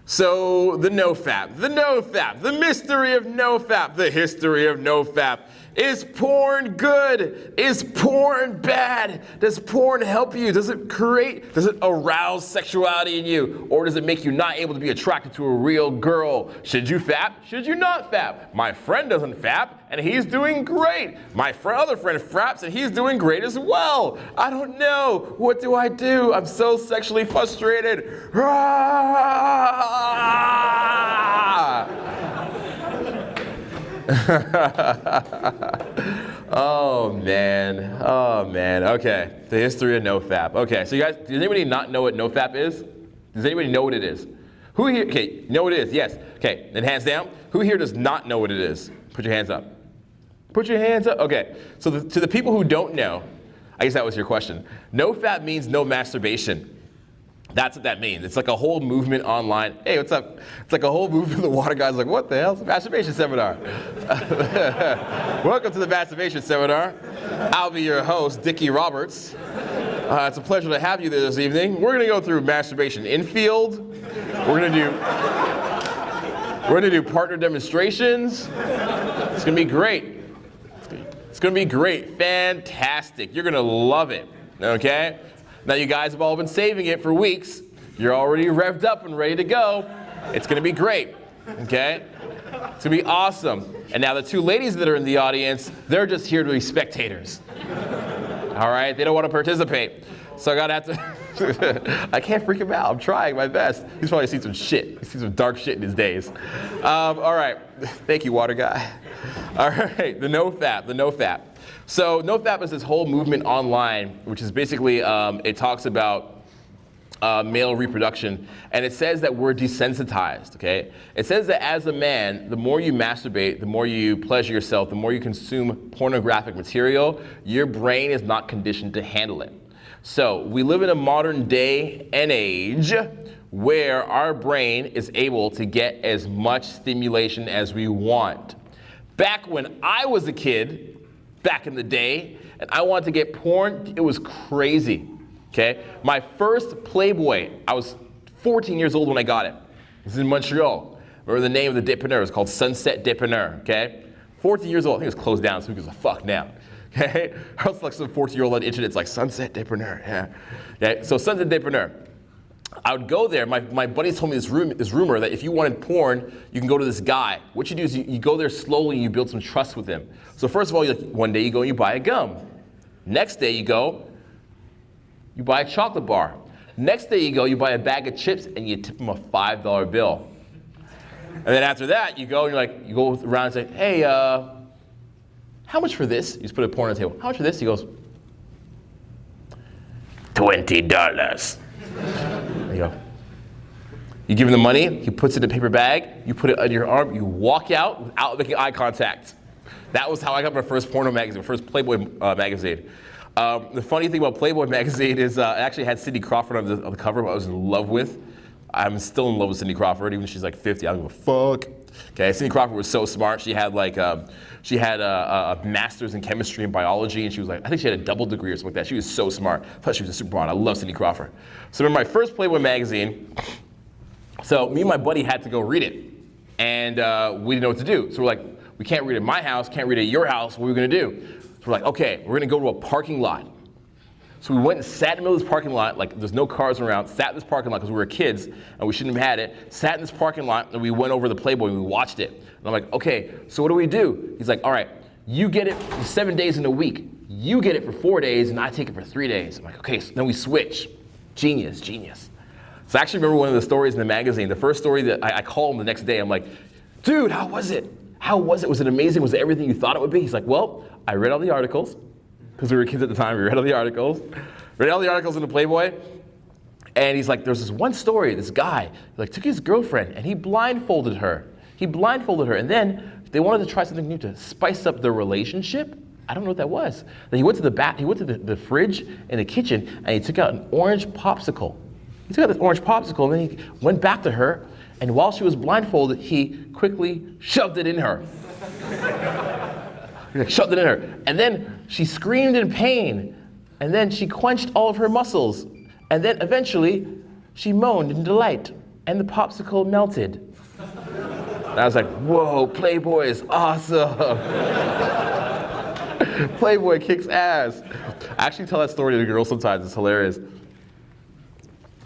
So the NoFap, the mystery of NoFap, the history of NoFap. Is porn good? Is porn bad? Does porn help you? Does it arouse sexuality in you? Or does it make you not able to be attracted to a real girl? Should you fap? Should you not fap? My friend doesn't fap, and he's doing great. My other friend fraps, and he's doing great as well. I don't know. What do I do? I'm so sexually frustrated. Oh man, okay. The history of NoFap. Okay, so you guys, does anybody not know what NoFap is? Does anybody know what it is? Who here, okay, know what it is? Yes. Okay, then hands down. Who here does not know what it is? Put your hands up. Put your hands up. Okay, so to the people who don't know, I guess that was your question. NoFap means no masturbation. That's what that means. It's like a whole movement online. Hey, what's up? It's like a whole movement. The water guy's like, what the hell? It's a masturbation seminar. Welcome to the masturbation seminar. I'll be your host, Dickie Roberts. It's a pleasure to have you there this evening. We're going to go through masturbation infield. We're going to do partner demonstrations. It's going to be great. It's going to be great. Fantastic. You're going to love it. Okay? Now you guys have all been saving it for weeks. You're already revved up and ready to go. It's gonna be great, okay? It's gonna be awesome. And now the two ladies that are in the audience, they're just here to be spectators. All right, they don't wanna participate. So I gotta have to, I can't freak him out. I'm trying my best. He's probably seen some shit. He's seen some dark shit in his days. All right, thank you, water guy. All right, the NoFap. So NoFap is this whole movement online, which is basically, it talks about male reproduction, and it says that we're desensitized, okay? It says that as a man, the more you masturbate, the more you pleasure yourself, the more you consume pornographic material, your brain is not conditioned to handle it. So we live in a modern day and age where our brain is able to get as much stimulation as we want. Back when I was a kid, back in the day, and I wanted to get porn, it was crazy, okay? My first Playboy, I was 14 years old when I got it. It was in Montreal. Remember the name of the dépanneur, it was called Sunset Dépanneur, okay? 14 years old, I think it was closed down, so who gives a fuck now, okay? I was like some 14-year-old on the internet, it's like Sunset Dépanneur, yeah. Okay, so Sunset Dépanneur. I would go there, my buddies told me this rumor that if you wanted porn, you can go to this guy. What you do is you go there slowly and you build some trust with him. So first of all, one day you go and you buy a gum. Next day you go, you buy a chocolate bar. Next day you go, you buy a bag of chips and you tip him a $5 bill. And then after that, you go and you go around and say, hey, how much for this? You just put a porn on the table. How much for this? He goes, $20. There you go. You give him the money, he puts it in a paper bag, you put it under your arm, you walk out without making eye contact. That was how I got my first porno magazine, my first Playboy magazine. The funny thing about Playboy magazine is it actually had Cindy Crawford on the cover, who I was in love with. I'm still in love with Cindy Crawford, even if she's like 50, I don't give a fuck. Okay, Cindy Crawford was so smart. She had a master's in chemistry and biology, and she was like, I think she had a double degree or something like that. She was so smart. Plus, she was a supermodel. I love Cindy Crawford. So in my first Playboy magazine, so me and my buddy had to go read it, and we didn't know what to do. So we're like, we can't read it at my house, can't read it at your house. What are we gonna do? So we're like, okay, we're gonna go to a parking lot. So we went and sat in the middle of this parking lot, like there's no cars around, sat in this parking lot because we were kids and we shouldn't have had it, sat in this parking lot and we went over the Playboy and we watched it. And I'm like, okay, so what do we do? He's like, all right, you get it for 7 days in a week. You get it for 4 days and I take it for 3 days. I'm like, okay, so then we switch. Genius. So I actually remember one of the stories in the magazine, the first story that I called him the next day, I'm like, dude, how was it? Was it amazing? Was it everything you thought it would be? He's like, well, I read all the articles. Because we were kids at the time, we read all the articles in the Playboy, and he's like, there's this one story, this guy, took his girlfriend, and he blindfolded her, and then they wanted to try something new to spice up their relationship. I don't know what that was. Then he went to the fridge in the kitchen, and he took out an orange popsicle. And then he went back to her, and while she was blindfolded, he quickly shoved it in her. Shoved it in her. And then she screamed in pain. And then she quenched all of her muscles. And then eventually, she moaned in delight. and the popsicle melted. And I was like, whoa, Playboy is awesome. Playboy kicks ass. I actually tell that story to the girls sometimes. It's hilarious.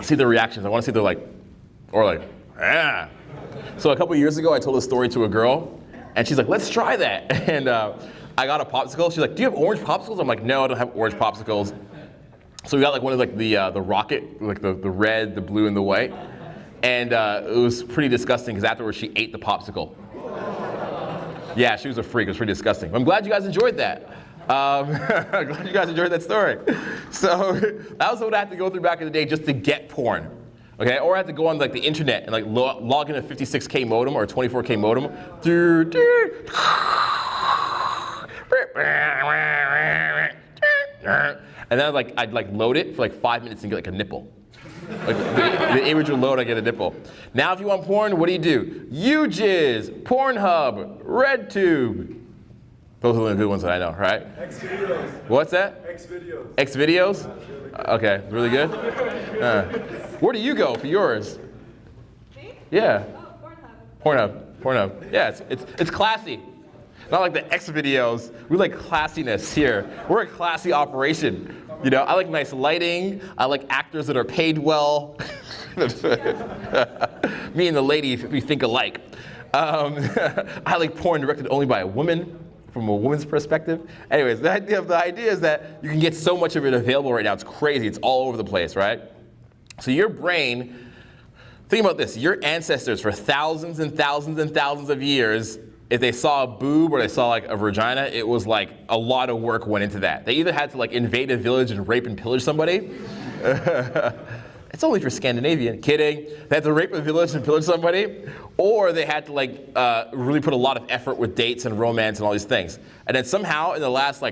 See their reactions. I want to see their like, or like, ah. So a couple years ago, I told a story to a girl, and she's like, let's try that. And I got a popsicle. She's like, do you have orange popsicles? I'm like, no, I don't have orange popsicles. So we got like one of like the rocket, like the red, the blue, and the white. And it was pretty disgusting because afterwards she ate the popsicle. Yeah, she was a freak. It was pretty disgusting. I'm glad you guys enjoyed that. I'm glad you guys enjoyed that story. So that was what I had to go through back in the day just to get porn. Okay, or I had to go on like the internet and like log in a 56K modem or a 24K modem. And then I'd load it for like 5 minutes and get like a nipple. Like the image will load, I get a nipple. Now if you want porn, what do? UJizz, Pornhub, RedTube. Those are the good ones that I know, right? X-Videos. What's that? X-Videos. X-Videos? Okay, really good? Where do you go for yours? Me? Yeah. Oh, Pornhub. Yeah, it's classy. Not like the X-Videos. We like classiness here. We're a classy operation. You know, I like nice lighting. I like actors that are paid well. Me and the lady, we think alike. I like porn directed only by a woman, from a woman's perspective. Anyways, the idea is that you can get so much of it available right now. It's crazy. It's all over the place, right? So your brain, think about this. Your ancestors for thousands and thousands and thousands of years, if they saw a boob or they saw like a vagina, it was like a lot of work went into that. They either had to like invade a village and rape and pillage somebody. It's only for Scandinavian. Kidding. They had to rape a village and pillage somebody, or they had to like really put a lot of effort with dates and romance and all these things. And then somehow in the last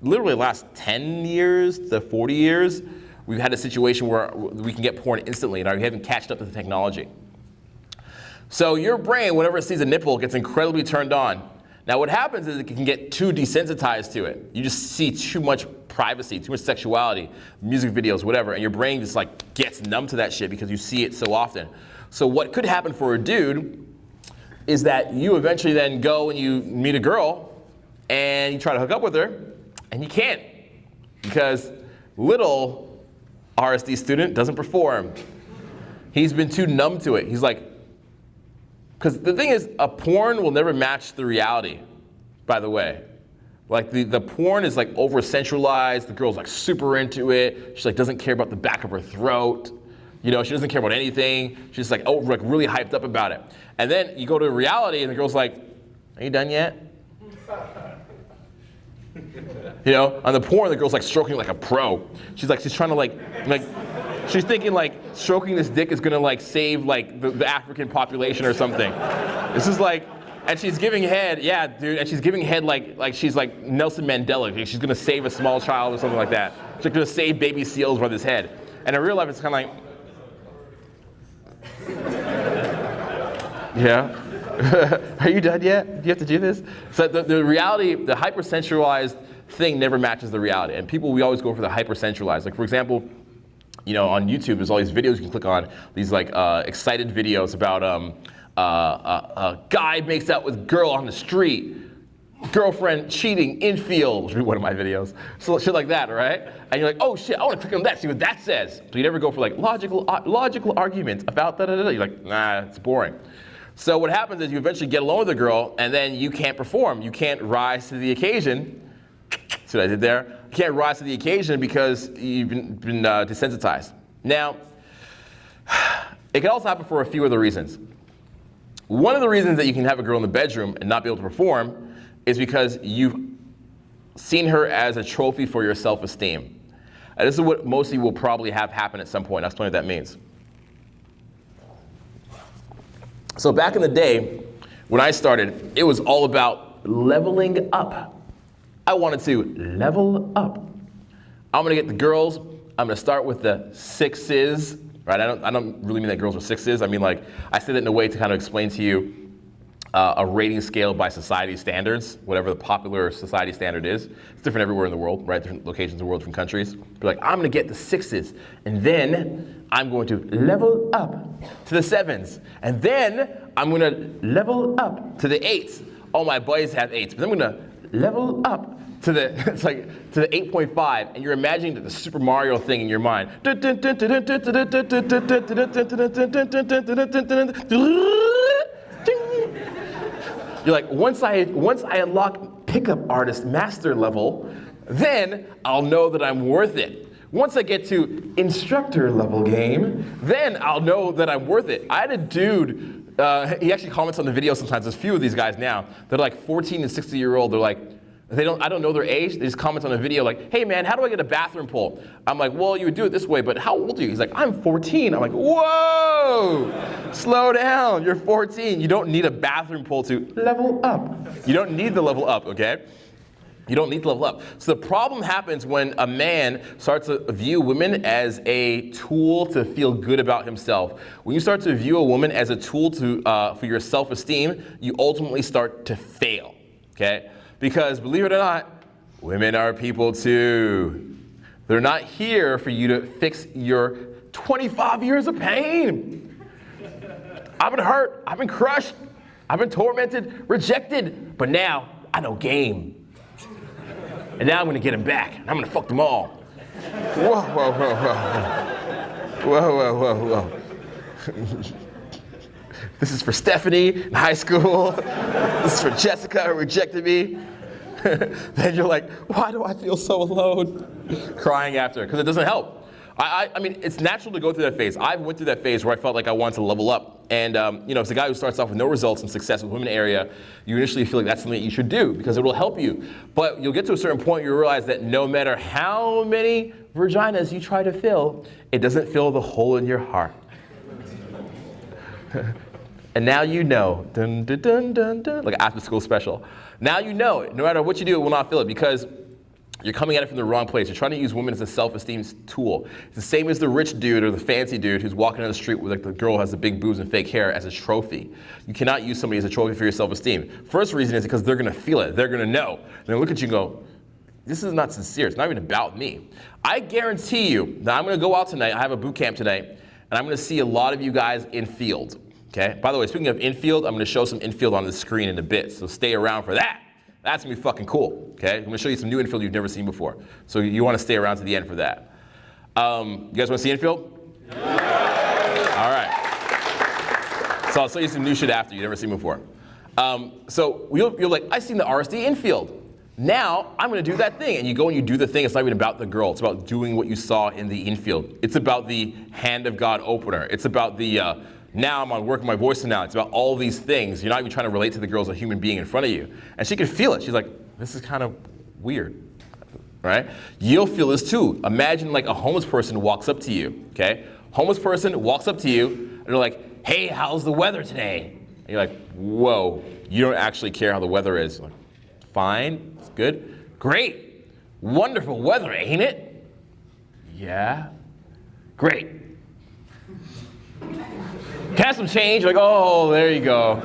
literally last 10 years to 40 years, we've had a situation where we can get porn instantly and we haven't catched up to the technology. So your brain, whenever it sees a nipple, gets incredibly turned on. Now what happens is it can get too desensitized to it. You just see too much privacy, too much sexuality, music videos, whatever, and your brain just like gets numb to that shit because you see it so often. So what could happen for a dude is that you eventually then go and you meet a girl and you try to hook up with her and you can't because little RSD student doesn't perform. He's been too numb to it. He's like, because the thing is, a porn will never match the reality, by the way. Like the porn is like over-centralized, the girl's like super into it, she like doesn't care about the back of her throat, you know, she doesn't care about anything, she's like, oh, like really hyped up about it. And then you go to reality and the girl's like, are you done yet? You know, on the porn, the girl's like stroking like a pro. She's trying to like, she's thinking like stroking this dick is gonna like save like the African population or something. This is like, and she's giving head, yeah, dude, and she's giving head like she's like Nelson Mandela. Like she's gonna save a small child or something like that. She's gonna save baby seals with his head. And in real life, it's kind of like, yeah. Are you done yet? Do you have to do this? So the reality, the hypersensualized thing never matches the reality. And we always go for the hypersensualized. Like for example, you know, on YouTube, there's all these videos you can click on, these like excited videos about a guy makes out with girl on the street, girlfriend cheating infield, which would be one of my videos. So shit like that, right? And you're like, oh shit, I want to click on that, see what that says. So you never go for like logical arguments about da-da-da-da. You're like, nah, it's boring. So what happens is you eventually get along with a girl and then you can't perform. You can't rise to the occasion. See what I did there? You can't rise to the occasion because you've been desensitized. Now, it can also happen for a few other reasons. One of the reasons that you can have a girl in the bedroom and not be able to perform is because you've seen her as a trophy for your self-esteem. And this is what most of you will probably have happen at some point. I'll explain what that means. So back in the day, when I started, it was all about leveling up. I wanted to level up. I'm gonna get the girls. I'm gonna start with the sixes, right? I don't really mean that girls are sixes. I mean like, I say that in a way to kind of explain to you a rating scale by society standards, whatever the popular society standard is. It's different everywhere in the world, right? Different locations in the world, different countries. Be like, I'm gonna get the 6s, and then I'm going to level up to the 7s, and then I'm gonna level up to the 8s. All my buddies have 8s, but then I'm gonna level up to the to the 8.5, and you're imagining the Super Mario thing in your mind. You're like, once I unlock pickup artist master level, then I'll know that I'm worth it. Once I get to instructor level game, then I'll know that I'm worth it. I had a dude, he actually comments on the video sometimes. There's a few of these guys now. They're like 14 and 60-year-old. They're like, I don't know their age. They just comment on the video like, hey man, how do I get a bathroom pole? I'm like, well, you would do it this way, but how old are you? He's like, I'm 14. I'm like, whoa, slow down, you're 14. You don't need a bathroom pole to level up. You don't need the level up, okay? You don't need to level up. So the problem happens when a man starts to view women as a tool to feel good about himself. When you start to view a woman as a tool to for your self-esteem, you ultimately start to fail, okay? Because believe it or not, women are people too. They're not here for you to fix your 25 years of pain. I've been hurt, I've been crushed, I've been tormented, rejected, but now I know game. And now I'm gonna get them back, and I'm gonna fuck them all. Whoa, whoa, whoa, whoa. Whoa, whoa, whoa, whoa. This is for Stephanie in high school. This is for Jessica who rejected me. Then you're like, why do I feel so alone? Crying after, because it doesn't help. I mean, it's natural to go through that phase. I went through that phase where I felt like I wanted to level up. And as a guy who starts off with no results and success with women area, you initially feel like that's something that you should do because it will help you. But you'll get to a certain point you realize that no matter how many vaginas you try to fill, it doesn't fill the hole in your heart. And now you know, dun, dun, dun, dun, dun, like an after school special. Now you know it. No matter what you do, it will not fill it because you're coming at it from the wrong place. You're trying to use women as a self-esteem tool. It's the same as the rich dude or the fancy dude who's walking down the street with like the girl who has the big boobs and fake hair as a trophy. You cannot use somebody as a trophy for your self-esteem. First reason is because they're gonna feel it. They're gonna know. They're gonna look at you and go, this is not sincere. It's not even about me. I guarantee you that I'm gonna go out tonight. I have a boot camp tonight, and I'm gonna see a lot of you guys in field. Okay. By the way, speaking of infield, I'm going to show some infield on the screen in a bit, so stay around for that. That's going to be fucking cool. Okay. I'm going to show you some new infield you've never seen before, so you want to stay around to the end for that. You guys want to see infield? Yeah. All right. So I'll show you some new shit after you've never seen before. So you're like, I've seen the RSD infield. Now I'm going to do that thing, and you go and you do the thing. It's not even about the girl. It's about doing what you saw in the infield. It's about the hand of God opener. It's about the now I'm on working my voice now. It's about all these things. You're not even trying to relate to the girl as a human being in front of you. And she can feel it. She's like, this is kind of weird, right? You'll feel this too. Imagine like a homeless person walks up to you, okay? Homeless person walks up to you and they're like, hey, how's the weather today? And you're like, whoa, you don't actually care how the weather is. Like, fine, it's good. Great, wonderful weather, ain't it? Yeah, great. Can I have some change? Like, oh, there you go.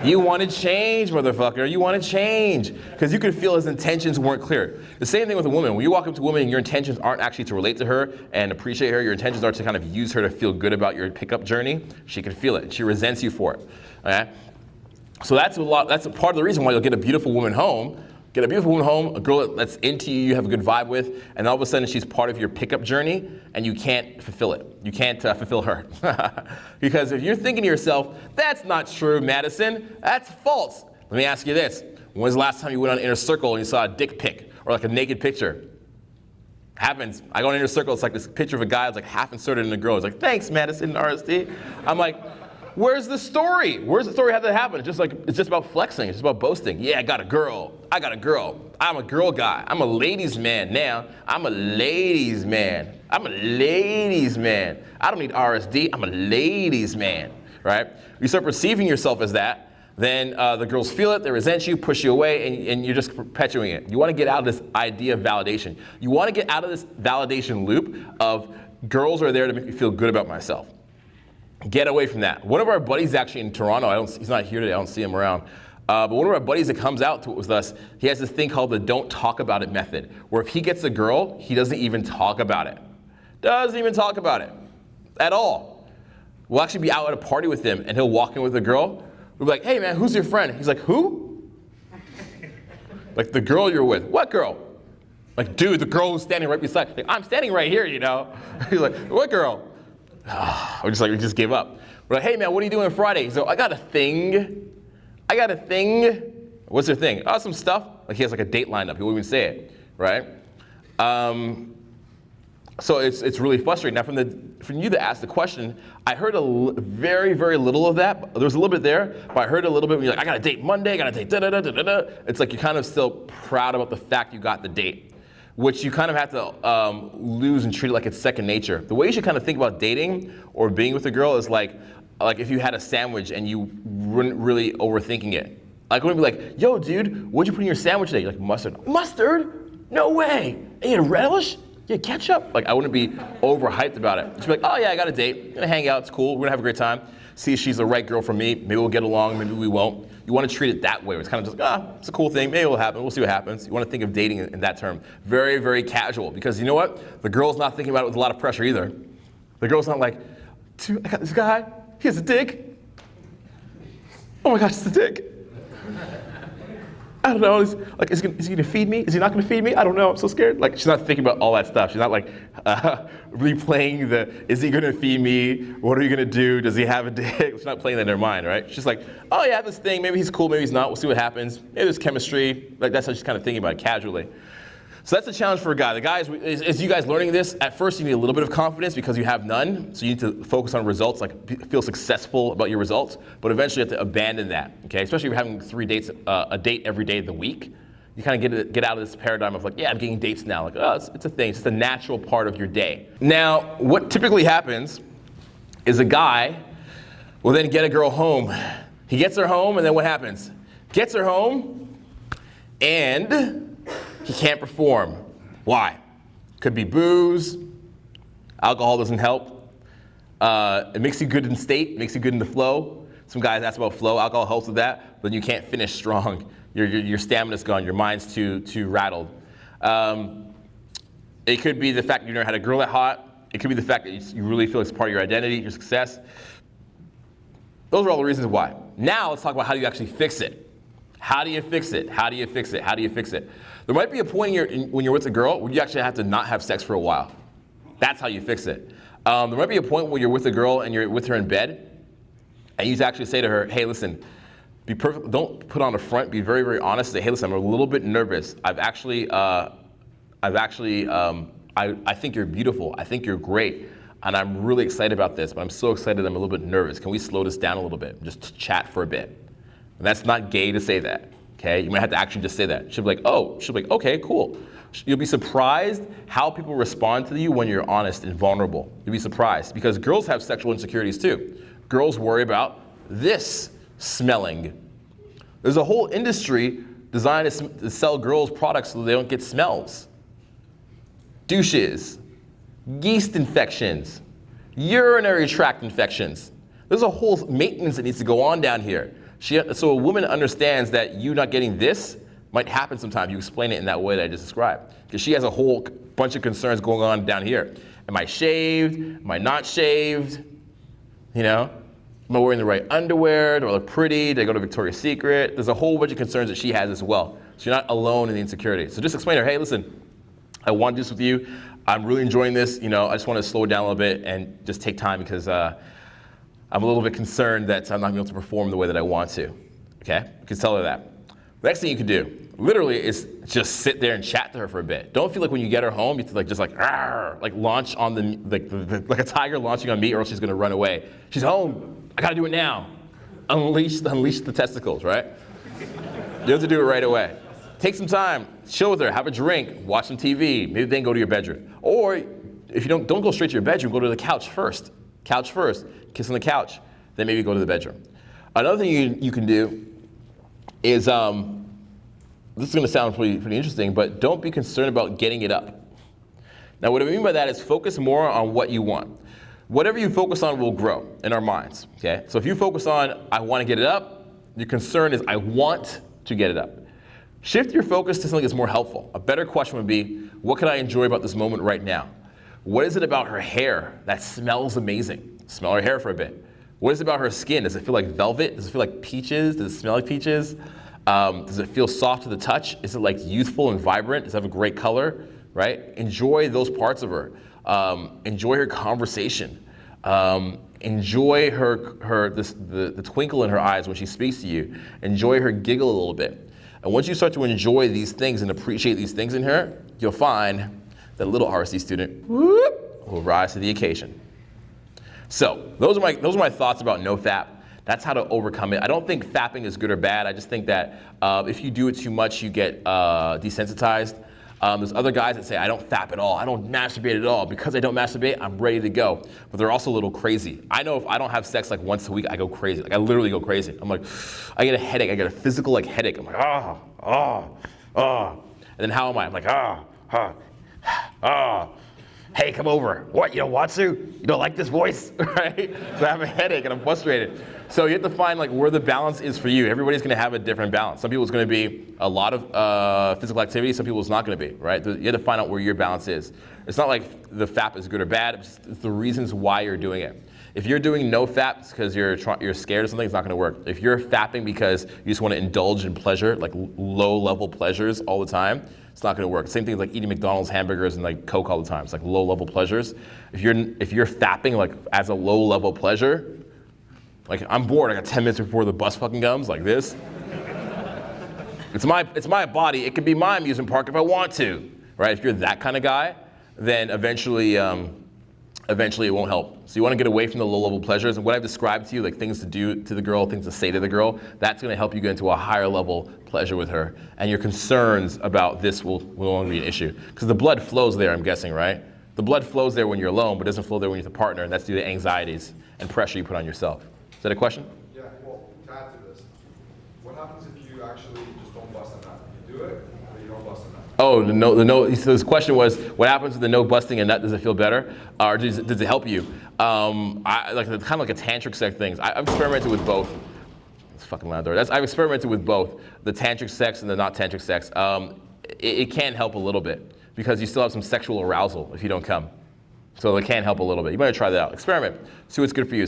You wanted change, motherfucker. You wanted change. Because you could feel his intentions weren't clear. The same thing with a woman. When you walk up to a woman and your intentions aren't actually to relate to her and appreciate her, your intentions are to kind of use her to feel good about your pickup journey, she can feel it. She resents you for it. Okay? So that's a part of the reason why you'll get a beautiful woman home. Get a beautiful woman home, a girl that's into you, you have a good vibe with, and all of a sudden she's part of your pickup journey, and you can't fulfill it. You can't fulfill her. Because if you're thinking to yourself, that's not true, Madison, that's false. Let me ask you this. When was the last time you went on Inner Circle and you saw a dick pic, or like a naked picture? Happens. I go on Inner Circle, it's like this picture of a guy that's like half inserted in a girl. It's like, thanks, Madison, RSD. I'm like, where's the story? Where's the story? How did that happen? It's just about flexing. It's just about boasting. Yeah, I got a girl. I'm a girl guy. I'm a ladies man now. I'm a ladies man. I don't need RSD. I'm a ladies man, right? You start perceiving yourself as that, then the girls feel it, they resent you, push you away, and you're just perpetuating it. You want to get out of this idea of validation. You want to get out of this validation loop of girls are there to make me feel good about myself. Get away from that. One of our buddies actually in Toronto, he's not here today, I don't see him around, but one of our buddies that comes out with us, he has this thing called the don't talk about it method, where if he gets a girl, he doesn't even talk about it. Doesn't even talk about it at all. We'll actually be out at a party with him, and he'll walk in with a girl. We'll be like, hey man, who's your friend? He's like, who? Like the girl you're with. What girl? Like, dude, the girl who's standing right beside. Like, I'm standing right here, you know? He's like, what girl? We just gave up. We're like, hey man, what are you doing Friday? He's like, I got a thing. What's your thing? Oh, some stuff. Like he has like a date lined up. He won't even say it, right? So it's really frustrating. Now from you that asked the question, I heard very, very little of that. There was a little bit there, but I heard a little bit when you're like, I got a date Monday, I got a date da-da-da-da-da-da. It's like you're kind of still proud about the fact you got the date, which you kind of have to lose and treat it like it's second nature. The way you should kind of think about dating or being with a girl is like if you had a sandwich and you weren't really overthinking it. Like, I wouldn't be like, yo, dude, what'd you put in your sandwich today? You're like, mustard. Mustard? No way. And you had relish? You had ketchup? Like, I wouldn't be overhyped about it. Just be like, oh yeah, I got a date. I'm gonna hang out, it's cool. We're gonna have a great time. See if she's the right girl for me. Maybe we'll get along, maybe we won't. You wanna treat it that way. It's kind of just, it's a cool thing. Maybe it'll happen. We'll see what happens. You wanna think of dating in that term. Very, very casual. Because you know what? The girl's not thinking about it with a lot of pressure either. The girl's not like, dude, I got this guy. He has a dick. Oh my gosh, it's a dick. I don't know. Like, is he gonna feed me? Is he not gonna feed me? I don't know. I'm so scared. Like, she's not thinking about all that stuff. She's not like replaying is he gonna feed me? What are you gonna do? Does he have a dick? She's not playing that in her mind, right? She's like, oh yeah, this thing. Maybe he's cool. Maybe he's not. We'll see what happens. Maybe there's chemistry. Like, that's how she's kind of thinking about it casually. So that's a challenge for a guy. The guys, as you guys learning this, at first you need a little bit of confidence because you have none. So you need to focus on results, like feel successful about your results. But eventually you have to abandon that, okay? Especially if you're having 3 dates, a date every day of the week. You kind of get out of this paradigm of like, yeah, I'm getting dates now. Like, oh, it's a thing. It's just a natural part of your day. Now, what typically happens is a guy will then get a girl home. He gets her home, and then what happens? Gets her home, and he can't perform. Why? Could be booze. Alcohol doesn't help. It makes you good in state, makes you good in the flow. Some guys ask about flow. Alcohol helps with that, but you can't finish strong. Your stamina's gone. Your mind's too rattled. It could be the fact that you never had a girl that hot. It could be the fact that you really feel it's part of your identity, your success. Those are all the reasons why. Now let's talk about how do you actually fix it. How do you fix it? How do you fix it? How do you fix it? There might be a point when you're with a girl where you actually have to not have sex for a while. That's how you fix it. There might be a point where you're with a girl and you're with her in bed, and you actually say to her, hey, listen, be perfect. Don't put on a front. Be very, very honest. Say, hey, listen, I'm a little bit nervous. I think you're beautiful. I think you're great. And I'm really excited about this, but I'm so excited I'm a little bit nervous. Can we slow this down a little bit? Just chat for a bit. And that's not gay to say that. Okay, you might have to actually just say that. She'll be like, oh, she'll be like, okay, cool. You'll be surprised how people respond to you when you're honest and vulnerable. You'll be surprised because girls have sexual insecurities too. Girls worry about this smelling. There's a whole industry designed to sell girls products so they don't get smells. Douches, yeast infections, urinary tract infections. There's a whole maintenance that needs to go on down here. So a woman understands that you not getting this might happen sometime. You explain it in that way that I just described. Because she has a whole bunch of concerns going on down here. Am I shaved? Am I not shaved? You know? Am I wearing the right underwear? Do I look pretty? Did I go to Victoria's Secret? There's a whole bunch of concerns that she has as well. So you're not alone in the insecurity. So just explain to her, hey, listen, I want to do this with you. I'm really enjoying this. You know, I just want to slow it down a little bit and just take time because I'm a little bit concerned that I'm not going to be able to perform the way that I want to, okay? You can tell her that. The next thing you can do, literally, is just sit there and chat to her for a bit. Don't feel like when you get her home, you have to like launch on like a tiger launching on meat, or else she's going to run away. She's home. I got to do it now. Unleash the testicles, right? You have to do it right away. Take some time, chill with her, have a drink, watch some TV, maybe then go to your bedroom. Or if you don't go straight to your bedroom, go to the couch first. Couch first. Kiss on the couch, then maybe go to the bedroom. Another thing you can do is, this is going to sound pretty interesting, but don't be concerned about getting it up. Now what I mean by that is focus more on what you want. whatever you focus on will grow in our minds, okay? So if you focus on, I want to get it up, your concern is, I want to get it up. Shift your focus to something that's more helpful. A better question would be, what can I enjoy about this moment right now? What is it about her hair that smells amazing? Smell her hair for a bit. What is it about her skin? Does it feel like velvet? Does it feel like peaches? Does it smell like peaches? Does it feel soft to the touch? Is it like youthful and vibrant? Does it have a great color, right? Enjoy those parts of her. Enjoy her conversation. Enjoy the twinkle in her eyes when she speaks to you. Enjoy her giggle a little bit. And once you start to enjoy these things and appreciate these things in her, you'll find that little RSD student will rise to the occasion. So those are my thoughts about no fap. That's how to overcome it. I don't think fapping is good or bad. I just think that if you do it too much, you get desensitized. There's other guys that say, I don't fap at all. I don't masturbate at all. Because I don't masturbate, I'm ready to go. But they're also a little crazy. I know if I don't have sex like once a week, I go crazy. Like I literally go crazy. I'm like, I get a headache. I get a physical like headache. I'm like, And then how am I? I'm like, Hey, come over. What, you don't want to? You don't like this voice? Right? So I have a headache and I'm frustrated. So you have to find like where the balance is for you. Everybody's gonna have a different balance. Some people it's gonna be a lot of physical activity, some people it's not gonna be, right? You have to find out where your balance is. It's not like the fap is good or bad, it's the reasons why you're doing it. If you're doing no fap because you're scared of something, it's not gonna work. If you're fapping because you just wanna indulge in pleasure, like low level pleasures all the time, it's not gonna work. Same thing as like eating McDonald's hamburgers and like Coke all the time. It's like low level pleasures. If you're fapping like as a low level pleasure, like I'm bored, I got 10 minutes before the bus fucking comes, like this. It's my body, it can be my amusement park if I want to, right? If you're that kind of guy, then eventually it won't help. So you wanna get away from the low level pleasures, and what I've described to you, like things to do to the girl, things to say to the girl, that's gonna help you get into a higher level pleasure with her, and your concerns about this will no longer be an issue. Because the blood flows there, I'm guessing, right? The blood flows there when you're alone, but doesn't flow there when you're with a partner, and that's due to anxieties and pressure you put on yourself. Is that a question? Yeah, well, to add to this, what happens if you actually just don't bust a nut? You do it, or you don't bust a nut? Oh, the no. So this question was, what happens with the no busting a nut? Does it feel better, or does it help you? Like kind of like a tantric sex things. I've experimented with both. It's fucking loud door. I've experimented with both the tantric sex and the not tantric sex. It can help a little bit because you still have some sexual arousal if you don't come. So it can help a little bit. You might try that out. Experiment. See what's good for you.